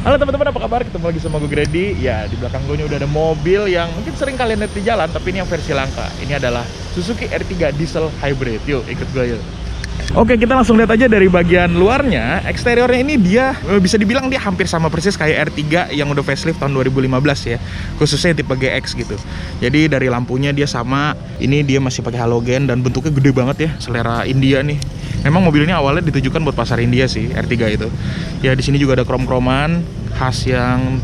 Halo teman-teman, apa kabar? Ketemu lagi sama gue Grady. Ya, di belakang gue ini udah ada mobil yang mungkin sering kalian lihat di jalan, tapi ini yang versi langka. Ini adalah Suzuki R3 Diesel Hybrid. Yuk, ikut gue yuk. Oke, kita langsung lihat aja dari bagian luarnya. Eksteriornya ini dia bisa dibilang dia hampir sama persis kayak R3 yang udah facelift tahun 2015 ya. Khususnya tipe GX gitu. Jadi dari lampunya dia sama. Ini dia masih pakai halogen dan bentuknya gede banget ya, selera India nih. Memang mobil ini awalnya ditujukan buat pasar India sih, R3 itu. Ya di sini juga ada krom-kroman khas yang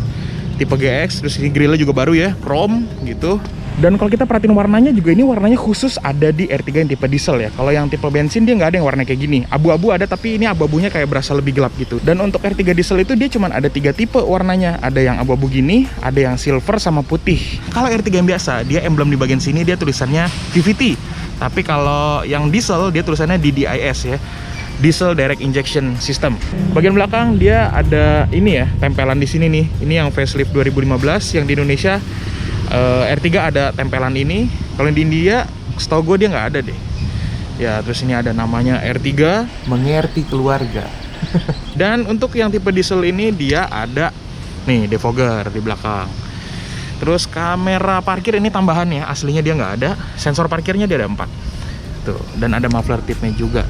tipe GX. Terus ini grillnya juga baru ya, krom gitu. Dan kalau kita perhatiin warnanya juga, ini warnanya khusus ada di R3 yang tipe diesel ya. Kalau yang tipe bensin dia nggak ada yang warna kayak gini. Abu-abu ada, tapi ini abu-abunya kayak berasa lebih gelap gitu. Dan untuk R3 diesel itu dia cuma ada 3 tipe warnanya. Ada yang abu-abu gini, ada yang silver sama putih. Kalau R3 yang biasa, dia emblem di bagian sini dia tulisannya VVT. Tapi kalau yang diesel dia tulisannya DDIS ya. Diesel Direct Injection System. Bagian belakang dia ada ini ya, tempelan di sini nih. Ini yang facelift 2015, yang di Indonesia R3 ada tempelan ini. Kalau di India setahu gue dia nggak ada deh ya. Terus ini ada namanya R3 mengerti keluarga. Dan untuk yang tipe diesel ini dia ada nih defogger di belakang. Terus kamera parkir ini tambahan ya, aslinya dia nggak ada. Sensor parkirnya dia ada 4 tuh, dan ada muffler tipnya juga.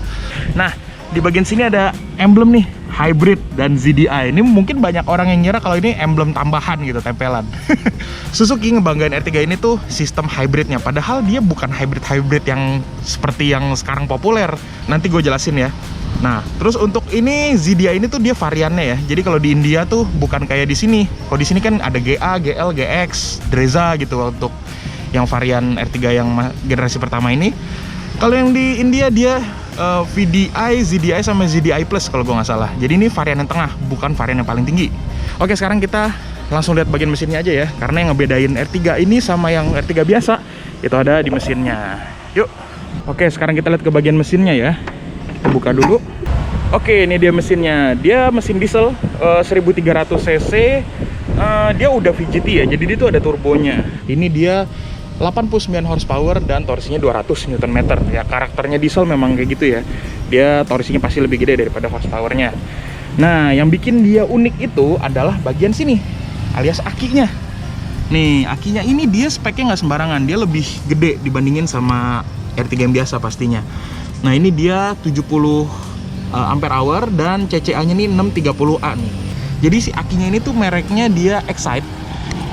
Nah, di bagian sini ada emblem nih, hybrid dan ZDI. Ini mungkin banyak orang yang ngira kalau ini emblem tambahan gitu, tempelan. Suzuki ngebanggain R3 ini tuh sistem hybridnya, padahal dia bukan hybrid yang seperti yang sekarang populer. Nanti gue jelasin ya. Nah, terus untuk ini ZDI ini tuh dia variannya ya. Jadi kalau di India tuh bukan kayak di sini. Kalau di sini kan ada GA, GL, GX, Brezza gitu untuk yang varian R3 yang generasi pertama ini. Kalau yang di India dia VDI, ZDI sama ZDI Plus kalau gue nggak salah. Jadi ini varian yang tengah, bukan varian yang paling tinggi. Oke, sekarang kita langsung lihat bagian mesinnya aja ya. Karena yang ngebedain R3 ini sama yang R3 biasa itu ada di mesinnya. Yuk. Oke, sekarang kita lihat ke bagian mesinnya ya. Kita buka dulu. Oke, ini dia mesinnya. Dia mesin diesel 1300 cc. Dia udah VGT ya. Jadi dia tuh ada turbonya. Ini dia 89 horsepower dan torsinya 200 Nm ya. Karakternya diesel memang kayak gitu ya. Dia torsinya pasti lebih gede daripada horsepowernya. Nah, yang bikin dia unik itu adalah bagian sini, alias akinya. Nih, akinya ini dia speknya nggak sembarangan. Dia lebih gede dibandingin sama R3 yang biasa pastinya. Nah, ini dia 70 ampere hour dan CCA-nya nih 630A nih. Jadi si akinya ini tuh mereknya dia Excite.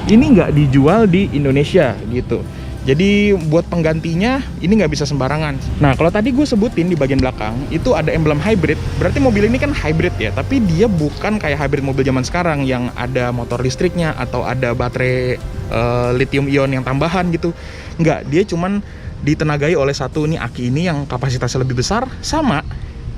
Ini nggak dijual di Indonesia gitu. Jadi buat penggantinya ini nggak bisa sembarangan. Nah, kalau tadi gue sebutin di bagian belakang itu ada emblem hybrid. Berarti mobil ini kan hybrid ya, tapi dia bukan kayak hybrid mobil zaman sekarang yang ada motor listriknya atau ada baterai lithium ion yang tambahan gitu. Nggak, dia cuman ditenagai oleh satu nih aki ini yang kapasitasnya lebih besar, sama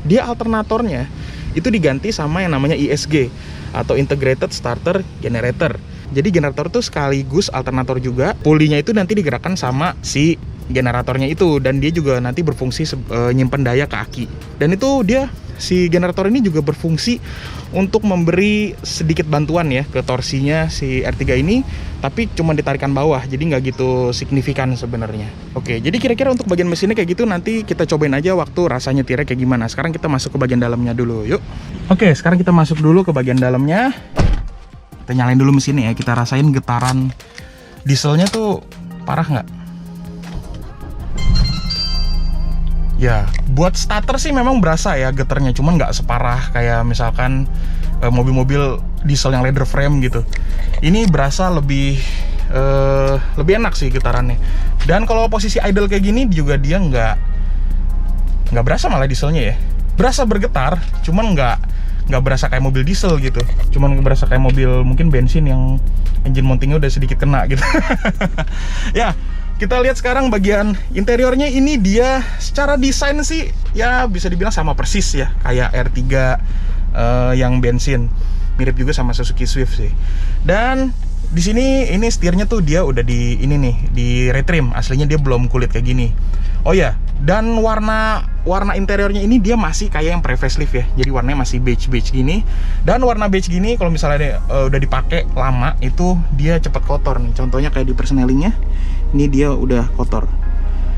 dia alternatornya itu diganti sama yang namanya ISG atau Integrated Starter Generator. Jadi generator itu sekaligus alternator juga. Pulinya itu nanti digerakkan sama si generatornya itu, dan dia juga nanti berfungsi nyimpen daya ke aki. Dan itu dia si generator ini juga berfungsi untuk memberi sedikit bantuan ya ke torsinya si R3 ini, tapi cuma ditarikan bawah, jadi nggak gitu signifikan sebenarnya. Oke, jadi kira-kira untuk bagian mesinnya kayak gitu, nanti kita cobain aja waktu rasanya nyetirnya kayak gimana. Sekarang kita masuk ke bagian dalamnya dulu, yuk. Oke, sekarang kita masuk dulu ke bagian dalamnya. Kita nyalain dulu mesinnya ya, kita rasain getaran dieselnya tuh parah nggak? Ya, buat starter sih memang berasa ya getarnya, cuman nggak separah kayak misalkan mobil-mobil diesel yang leather frame gitu. Ini berasa lebih enak sih getarannya. Dan kalau posisi idle kayak gini juga dia nggak berasa malah dieselnya ya. Berasa bergetar, cuman nggak berasa kayak mobil diesel gitu. Cuman berasa kayak mobil mungkin bensin yang engine mountingnya udah sedikit kena gitu. Ya, kita lihat sekarang bagian interiornya. Ini dia secara desain sih ya bisa dibilang sama persis ya kayak R3 yang bensin. Mirip juga sama Suzuki Swift sih. Dan di sini ini setirnya tuh dia udah di retrim. Aslinya dia belum kulit kayak gini. Oh ya, dan warna interiornya ini dia masih kayak yang pre-facelift ya. Jadi warnanya masih beige gini. Dan warna beige gini kalau misalnya udah dipakai lama itu dia cepet kotor nih. Contohnya kayak di persnelingnya, ini dia udah kotor.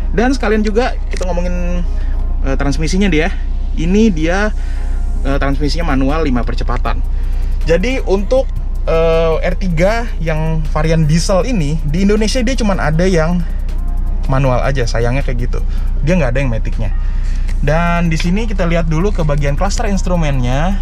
Dan sekalian juga kita ngomongin transmisinya dia. Ini dia transmisinya manual 5 percepatan. Jadi untuk R3 yang varian diesel ini di Indonesia dia cuma ada yang manual aja, sayangnya kayak gitu. Dia nggak ada yang maticnya. Dan di sini kita lihat dulu ke bagian cluster instrumennya,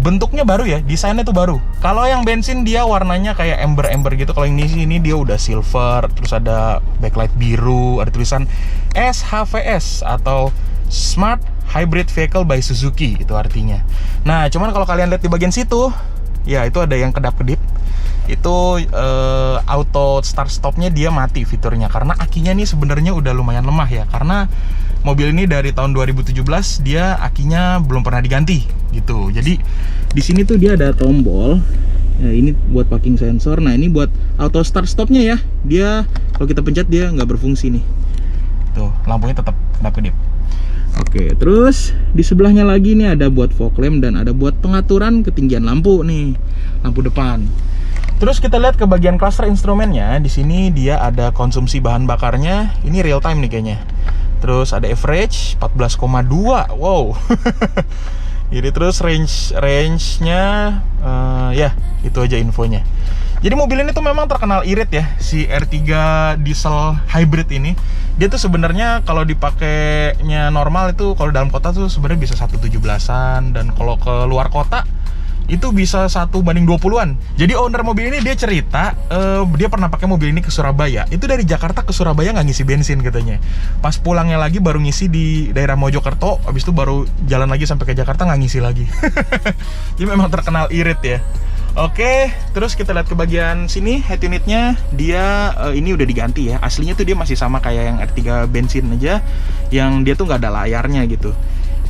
bentuknya baru ya, desainnya tuh baru. Kalau yang bensin dia warnanya kayak ember-ember gitu. Kalau ini dia udah silver, terus ada backlight biru, ada tulisan SHVS atau Smart Hybrid Vehicle by Suzuki, itu artinya. Nah, cuman kalau kalian lihat di bagian situ, ya itu ada yang kedap-kedip. Itu auto start stopnya dia mati fiturnya, karena akinya nih sebenarnya udah lumayan lemah ya, karena mobil ini dari tahun 2017 dia akinya belum pernah diganti gitu. Jadi di sini tuh dia ada tombol. Nah, ini buat parking sensor. Nah, ini buat auto start stopnya ya. Dia kalau kita pencet dia nggak berfungsi nih. Tuh, lampunya tetap kedap-kedip. Oke, terus di sebelahnya lagi nih ada buat fog lamp dan ada buat pengaturan ketinggian lampu nih, lampu depan. Terus kita lihat ke bagian cluster instrumennya. Di sini dia ada konsumsi bahan bakarnya. Ini real time nih kayaknya. Terus ada average 14,2. Wow. Jadi terus range-nya ya, itu aja infonya. Jadi mobil ini tuh memang terkenal irit ya, si R3 diesel hybrid ini. Dia tuh sebenarnya kalau dipakainya normal itu kalau dalam kota tuh sebenarnya bisa 1,17an, dan kalau ke luar kota itu bisa 1:20-an. Jadi owner mobil ini dia cerita dia pernah pakai mobil ini ke Surabaya. Itu dari Jakarta ke Surabaya nggak ngisi bensin katanya. Pas pulangnya lagi baru ngisi di daerah Mojokerto, habis itu baru jalan lagi sampai ke Jakarta nggak ngisi lagi. Jadi memang terkenal irit ya. Oke, terus kita lihat ke bagian sini, head unitnya dia ini udah diganti ya. Aslinya tuh dia masih sama kayak yang R3 bensin aja, yang dia tuh nggak ada layarnya gitu.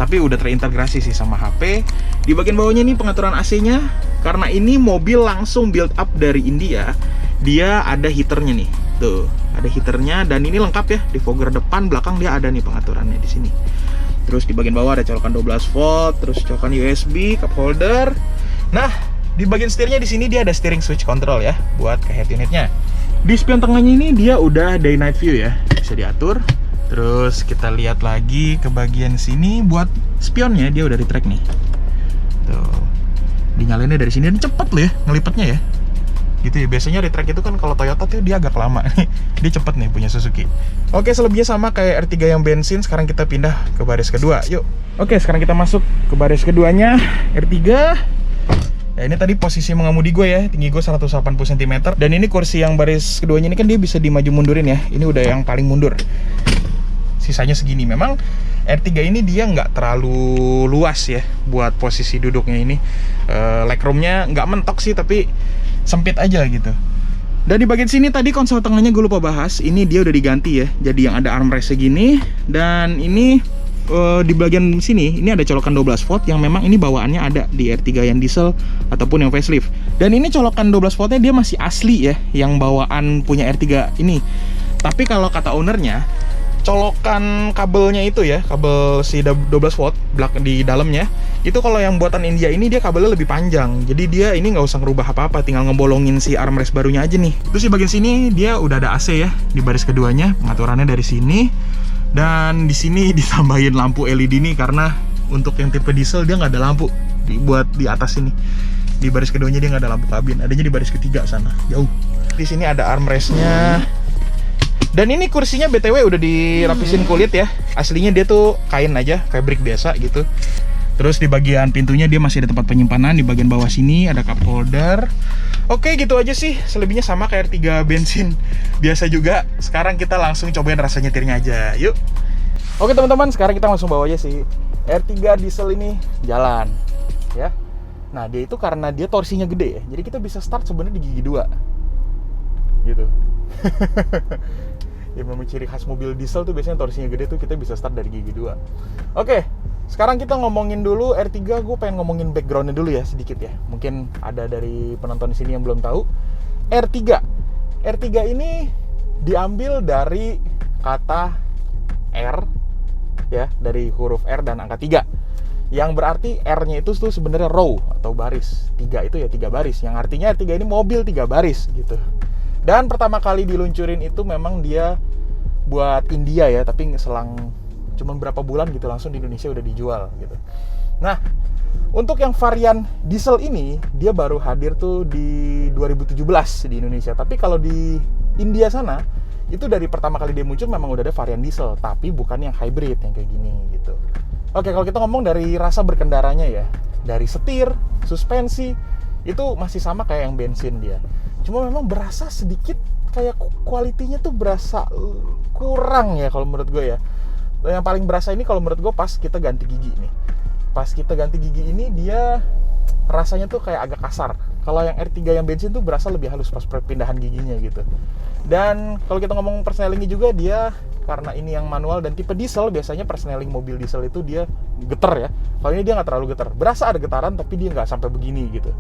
Tapi udah terintegrasi sih sama HP. Di bagian bawahnya nih pengaturan AC-nya. Karena ini mobil langsung build up dari India, dia ada heaternya nih. Tuh, ada heaternya dan ini lengkap ya. Di fogger depan, belakang dia ada nih pengaturannya di sini. Terus di bagian bawah ada colokan 12 volt, terus colokan USB, cup holder. Nah, di bagian setirnya di sini dia ada steering switch control ya buat ke head unitnya. Di spion tengahnya ini dia udah day night view ya, bisa diatur. Terus kita lihat lagi ke bagian sini, buat spionnya dia udah di track nih. Tuh, dinyalainnya dari sini dan cepet loh ya ngelipetnya ya. Gitu ya, biasanya retract itu kan kalau Toyota tuh dia agak lama. Dia cepet nih punya Suzuki. Oke, selebihnya sama kayak R3 yang bensin. Sekarang kita pindah ke baris kedua, yuk. Oke, sekarang kita masuk ke baris keduanya R3. Ya, ini tadi posisi mengemudi gue ya, tinggi gue 180 cm. Dan ini kursi yang baris keduanya ini kan dia bisa dimaju mundurin ya. Ini udah yang paling mundur. Sisanya segini. Memang R3 ini dia nggak terlalu luas ya buat posisi duduknya ini. Legroomnya nggak mentok sih, tapi sempit aja gitu. Dan di bagian sini tadi konsol tengahnya gue lupa bahas. Ini dia udah diganti ya. Jadi yang ada armrest segini. Dan ini di bagian sini ini ada colokan 12 volt yang memang ini bawaannya ada di R3 yang diesel ataupun yang facelift. Dan ini colokan 12 voltnya dia masih asli ya, yang bawaan punya R3 ini. Tapi kalau kata ownernya, colokan kabelnya itu ya, kabel si 12 volt di dalamnya itu kalau yang buatan India ini dia kabelnya lebih panjang. Jadi dia ini nggak usah ngerubah apa-apa, tinggal ngebolongin si armrest barunya aja nih. Terus di bagian sini dia udah ada AC ya di baris keduanya, pengaturannya dari sini. Dan di sini ditambahin lampu LED nih karena untuk yang tipe diesel dia nggak ada lampu dibuat di atas ini. Di baris keduanya dia nggak ada lampu kabin, adanya di baris ketiga sana jauh. Di sini ada armrestnya. Dan ini kursinya BTW udah dirapisin kulit ya. Aslinya dia tuh kain aja, fabric biasa gitu. Terus di bagian pintunya dia masih ada tempat penyimpanan. Di bagian bawah sini ada cup holder. Oke, gitu aja sih. Selebihnya sama kayak R3 bensin biasa juga. Sekarang kita langsung cobain rasa nyetirnya aja. Yuk. Oke teman-teman, sekarang kita langsung bawa aja sih R3 diesel ini jalan ya. Nah, dia itu karena dia torsinya gede ya. Jadi kita bisa start sebenarnya di gigi 2. Gitu. Ya memang ciri khas mobil diesel tuh biasanya torsinya gede tuh kita bisa start dari gigi 2. Oke, sekarang kita ngomongin dulu R3. Gue pengen ngomongin backgroundnya dulu ya sedikit ya. Mungkin ada dari penonton di sini yang belum tahu. R3 ini diambil dari kata R ya, dari huruf R dan angka 3. Yang berarti R-nya itu tuh sebenarnya row atau baris. 3 itu ya 3 baris. Yang artinya R3 ini mobil 3 baris gitu. Dan pertama kali diluncurin itu memang dia buat India ya, tapi selang cuman berapa bulan gitu langsung di Indonesia udah dijual gitu. Nah, Untuk yang varian diesel ini, dia baru hadir tuh di 2017 di Indonesia. Tapi kalau di India sana, itu dari pertama kali dia muncul memang udah ada varian diesel, tapi bukan yang hybrid yang kayak gini gitu. Oke, kalau kita ngomong dari rasa berkendaranya ya, dari setir, suspensi, itu masih sama kayak yang bensin dia. Cuma memang berasa sedikit kayak kualitinya tuh berasa kurang ya kalau menurut gue ya. Yang paling berasa ini kalau menurut gue pas kita ganti gigi nih. Pas kita ganti gigi ini dia rasanya tuh kayak agak kasar. Kalau yang R3 yang bensin tuh berasa lebih halus pas perpindahan giginya gitu. Dan kalau kita ngomong persnelingnya juga, dia karena ini yang manual dan tipe diesel, biasanya persneling mobil diesel itu dia getar ya. Kalau ini dia nggak terlalu getar. Berasa ada getaran tapi dia nggak sampai begini gitu.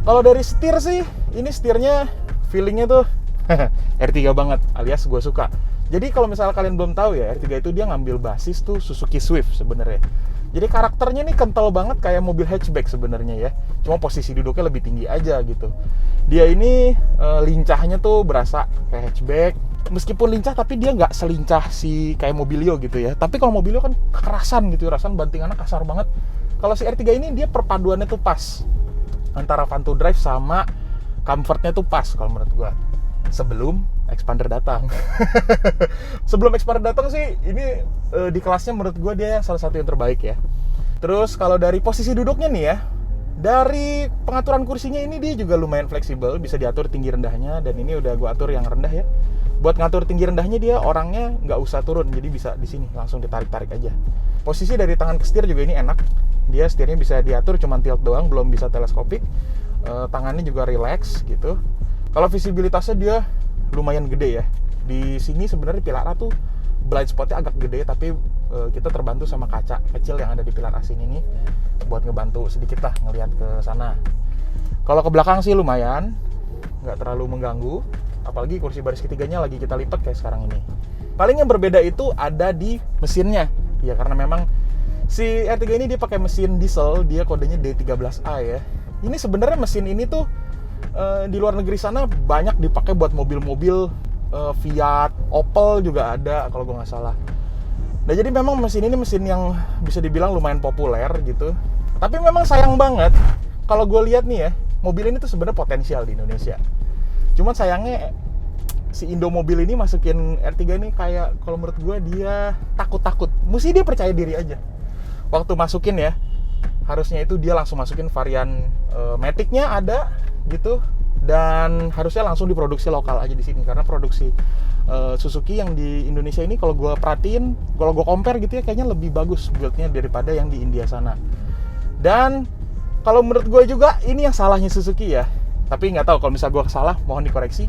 Kalau dari setir sih, ini setirnya feelingnya tuh R3 banget, alias gue suka. Jadi kalau misalnya kalian belum tahu ya, R3 itu dia ngambil basis tuh Suzuki Swift sebenarnya. Jadi karakternya nih kental banget kayak mobil hatchback sebenarnya ya. Cuma posisi duduknya lebih tinggi aja gitu. Dia ini lincahnya tuh berasa kayak hatchback. Meskipun lincah tapi dia nggak selincah si kayak Mobilio gitu ya. Tapi kalau Mobilio kan kekerasan gitu, rasanya bantingannya kasar banget. Kalau si R3 ini dia perpaduannya tuh pas. Antara fun to drive sama comfortnya tuh pas kalau menurut gua. Sebelum Expander datang. Sebelum Expander datang sih ini di kelasnya menurut gue dia salah satu yang terbaik ya. Terus kalau dari posisi duduknya nih ya, dari pengaturan kursinya ini dia juga lumayan fleksibel, bisa diatur tinggi rendahnya, dan ini udah gue atur yang rendah ya. Buat ngatur tinggi rendahnya dia orangnya nggak usah turun, jadi bisa di sini langsung ditarik-tarik aja. Posisi dari tangan ke setir juga ini enak, dia setirnya bisa diatur cuman tilt doang, belum bisa teleskopik. Tangannya juga relax gitu. Kalau visibilitasnya dia lumayan gede ya. Di sini sebenarnya pilar A tuh blind spotnya agak gede, tapi kita terbantu sama kaca kecil yang ada di pilar A sini nih buat ngebantu sedikit lah ngelihat ke sana. Kalau ke belakang sih lumayan, nggak terlalu mengganggu. Apalagi kursi baris ketiganya lagi kita lipat kayak sekarang ini. Paling yang berbeda itu ada di mesinnya. Ya karena memang si R3 ini dia pakai mesin diesel, dia kodenya D13A ya. Ini sebenarnya mesin ini tuh di luar negeri sana banyak dipakai buat mobil-mobil Fiat, Opel juga ada kalau gue nggak salah. Nah jadi memang mesin ini mesin yang bisa dibilang lumayan populer gitu. Tapi memang sayang banget kalau gue lihat nih ya, mobil ini tuh sebenarnya potensial di Indonesia. Cuman sayangnya si Indomobil ini masukin R3 ini kayak kalau menurut gue dia takut-takut. Mesti dia percaya diri aja. Waktu masukin ya, harusnya itu dia langsung masukin varian Matic-nya ada gitu, dan harusnya langsung diproduksi lokal aja di sini karena produksi Suzuki yang di Indonesia ini kalau gue perhatiin, kalau gue compare gitu ya, kayaknya lebih bagus build-nya daripada yang di India sana. Dan kalau menurut gue juga ini yang salahnya Suzuki ya, tapi nggak tahu kalau misalnya gue salah, mohon dikoreksi.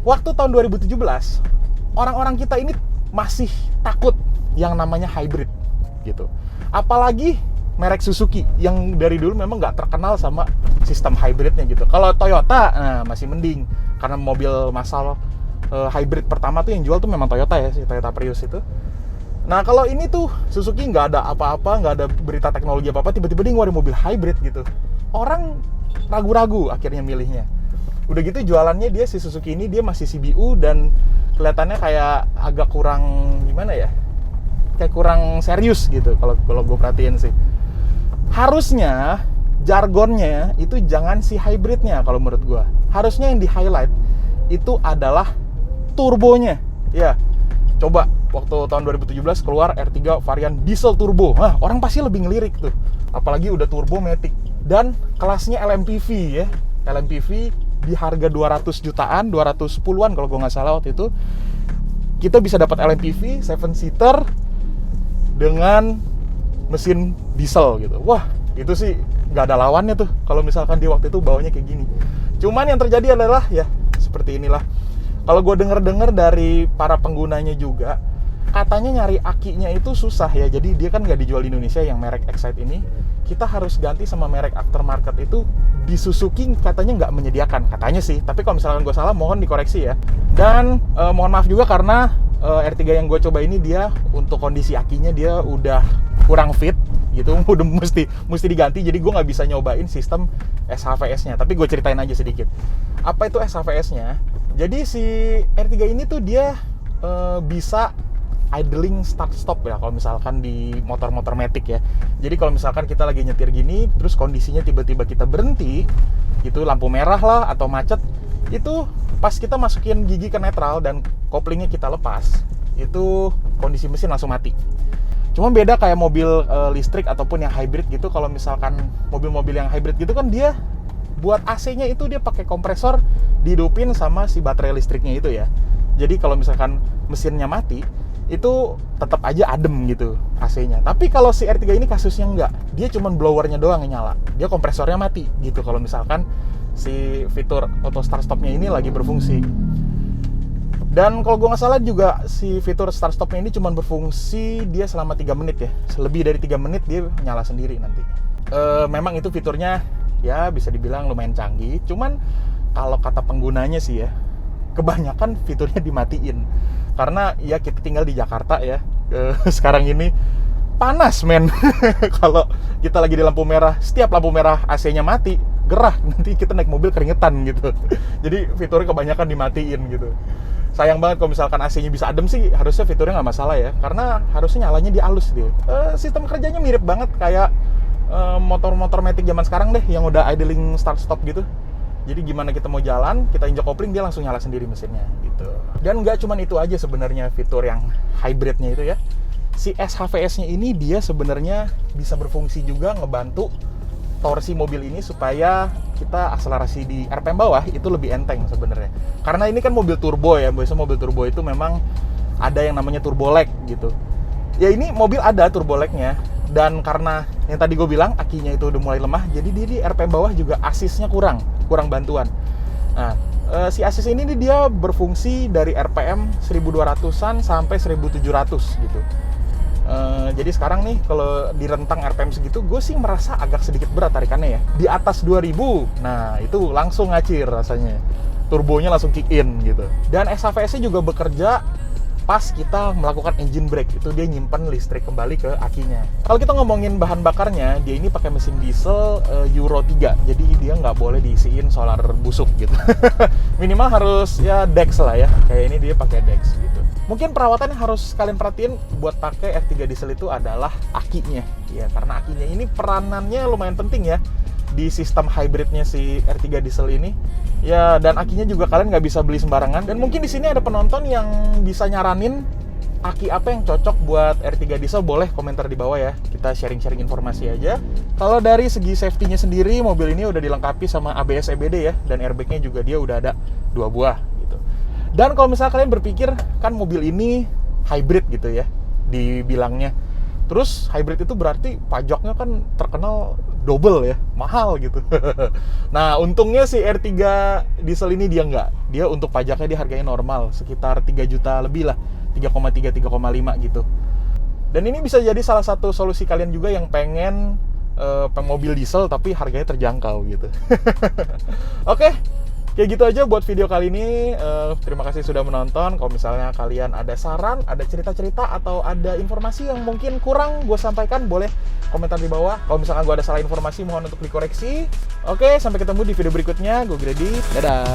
Waktu tahun 2017 orang-orang kita ini masih takut yang namanya hybrid gitu, apalagi merek Suzuki yang dari dulu memang nggak terkenal sama sistem hybridnya gitu. Kalau Toyota masih mending karena mobil massal hybrid pertama tuh yang jual tuh memang Toyota ya, si Toyota Prius itu. Nah kalau ini tuh Suzuki nggak ada apa-apa, nggak ada berita teknologi apa-apa, tiba-tiba dia ngeluarin mobil hybrid gitu. Orang ragu-ragu akhirnya milihnya. Udah gitu jualannya dia si Suzuki ini dia masih CBU dan kelihatannya kayak agak kurang gimana ya, kayak kurang serius gitu kalau gue perhatiin sih. Harusnya jargonnya itu jangan si hybridnya kalau menurut gue. Harusnya yang di highlight itu adalah turbonya. Ya, coba waktu tahun 2017 keluar R3 varian diesel turbo. Nah, orang pasti lebih ngelirik tuh. Apalagi udah turbo Matic. Dan kelasnya LMPV ya. LMPV di harga 200 jutaan, 210-an kalau gue nggak salah waktu itu. Kita bisa dapat LMPV 7-seater dengan mesin diesel gitu. Wah, itu sih nggak ada lawannya tuh kalau misalkan di waktu itu bawanya kayak gini. Cuman yang terjadi adalah ya seperti inilah. Kalau gue denger dari para penggunanya juga, katanya nyari akinya itu susah ya. Jadi dia kan nggak dijual di Indonesia yang merek Excite ini. Kita harus ganti sama merek aftermarket itu di Suzuki katanya nggak menyediakan. Katanya sih, tapi kalau misalkan gue salah mohon dikoreksi ya. Dan mohon maaf juga karena R3 yang gue coba ini dia untuk kondisi akinya dia udah kurang fit gitu, udah mesti diganti. Jadi gue nggak bisa nyobain sistem SHVS-nya, tapi gue ceritain aja sedikit. Apa itu SHVS-nya? Jadi si R3 ini tuh dia bisa idling start stop ya kalau misalkan di motor-motor matic ya. Jadi kalau misalkan kita lagi nyetir gini, terus kondisinya tiba-tiba kita berhenti, itu lampu merah lah atau macet, itu pas kita masukin gigi ke netral dan koplingnya kita lepas, itu kondisi mesin langsung mati. Cuma beda kayak mobil listrik ataupun yang hybrid gitu. Kalau misalkan mobil-mobil yang hybrid gitu kan dia buat AC-nya itu dia pakai kompresor dihidupin sama si baterai listriknya itu ya. Jadi kalau misalkan mesinnya mati, itu tetap aja adem gitu AC-nya. Tapi kalau si R3 ini kasusnya enggak. Dia cuma blowernya doang yang nyala. Dia kompresornya mati gitu kalau misalkan si fitur auto start stop-nya ini lagi berfungsi. Dan kalau gue nggak salah juga si fitur start stop-nya ini cuma berfungsi dia selama 3 menit ya. Lebih dari 3 menit dia nyala sendiri nanti. Memang itu fiturnya ya bisa dibilang lumayan canggih. Cuman kalau kata penggunanya sih ya, kebanyakan fiturnya dimatiin. Karena ya kita tinggal di Jakarta ya, sekarang ini panas men. Kalau kita lagi di lampu merah, setiap lampu merah AC-nya mati, gerah, nanti kita naik mobil keringetan gitu. Jadi fiturnya kebanyakan dimatiin gitu. Sayang banget kalau misalkan AC-nya bisa adem sih, harusnya fiturnya nggak masalah ya, karena harusnya nyalanya di halus dia. Sistem kerjanya mirip banget kayak motor-motor matic zaman sekarang deh, yang udah idling start stop gitu. Jadi gimana kita mau jalan, kita injak kopling, dia langsung nyala sendiri mesinnya gitu. Dan nggak cuman itu aja sebenarnya fitur yang hybridnya itu ya. Si SHVS-nya ini dia sebenarnya bisa berfungsi juga ngebantu torsi mobil ini supaya kita akselerasi di RPM bawah itu lebih enteng sebenarnya. Karena ini kan mobil turbo ya, biasanya mobil turbo itu memang ada yang namanya turbo lag gitu. Ya ini mobil ada turbo lag-nya. Dan karena yang tadi gue bilang akinya itu udah mulai lemah, jadi dia di RPM bawah juga asisnya kurang bantuan. Nah, si asis ini dia berfungsi dari RPM 1200-an sampai 1700 gitu. Jadi sekarang nih kalau di rentang RPM segitu, gue sih merasa agak sedikit berat tarikannya ya. Di atas 2000, nah itu langsung ngacir rasanya. Turbonya langsung kick in gitu. Dan SHVS-nya juga bekerja pas kita melakukan engine brake, itu dia nyimpen listrik kembali ke akinya. Kalau kita ngomongin bahan bakarnya, dia ini pakai mesin diesel Euro 3, jadi dia nggak boleh diisiin solar busuk gitu. Minimal harus ya Dex lah ya, kayak ini dia pakai Dex gitu. Mungkin perawatan yang harus kalian perhatiin buat pakai R3 diesel itu adalah akinya, ya karena akinya ini peranannya lumayan penting ya di sistem hybridnya si R3 diesel ini. Ya, dan akinya juga kalian nggak bisa beli sembarangan. Dan mungkin di sini ada penonton yang bisa nyaranin aki apa yang cocok buat R3 diesel, boleh komentar di bawah ya. Kita sharing-sharing informasi aja. Kalau dari segi safety-nya sendiri, mobil ini udah dilengkapi sama ABS EBD ya, dan airbag-nya juga dia udah ada 2 buah gitu. Dan kalau misalnya kalian berpikir kan mobil ini hybrid gitu ya, dibilangnya. Terus hybrid itu berarti pajaknya kan terkenal double ya, mahal gitu. Nah, untungnya si R3 diesel ini dia nggak. Dia untuk pajaknya dia harganya normal, sekitar 3 juta lebih lah, 3,3, 3,5 gitu. Dan ini bisa jadi salah satu solusi kalian juga yang pengen mobil diesel tapi harganya terjangkau gitu. Oke. Kayak gitu aja buat video kali ini. Terima kasih sudah menonton. Kalau misalnya kalian ada saran, ada cerita-cerita, atau ada informasi yang mungkin kurang gue sampaikan, boleh komentar di bawah. Kalau misalkan gue ada salah informasi, mohon untuk dikoreksi. Oke, sampai ketemu di video berikutnya. Gue Grady. Dadah.